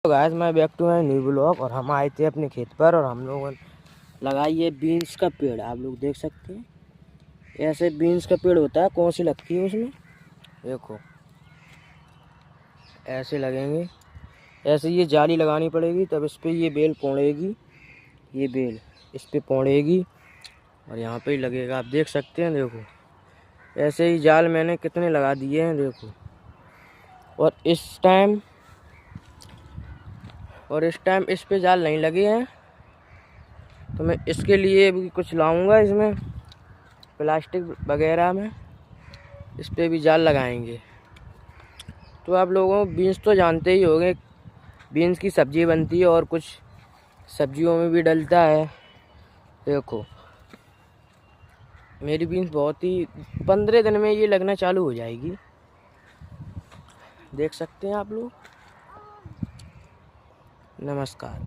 तो गाइस मैं back to my new blog. और हम आए थे अपने खेत पर और हम लोगों ने लगाई है बीन्स का पेड़। आप लोग देख सकते हैं ऐसे बीन्स का पेड़ होता है। कौन सी लगती है उसमें देखो, ऐसे लगेंगे। ऐसे ये जाली लगानी पड़ेगी तब इस पे ये बेल पौड़ेगी। ये बेल इस पे पौड़ेगी और यहाँ पे ही लगेगा। आप देख सकते हैं देखो, ऐसे ही जाल मैंने कितने लगा दिए हैं देखो। और इस टाइम इस पे जाल नहीं लगे हैं तो मैं इसके लिए भी कुछ लाऊंगा। इसमें प्लास्टिक वगैरह में इस पे भी जाल लगाएंगे। तो आप लोगों बीन्स तो जानते ही होंगे, बीन्स की सब्जी बनती है और कुछ सब्जियों में भी डलता है। देखो मेरी बीन्स बहुत ही 15 दिन में ये लगना चालू हो जाएगी। देख सकते हैं आप लोग। नमस्कार।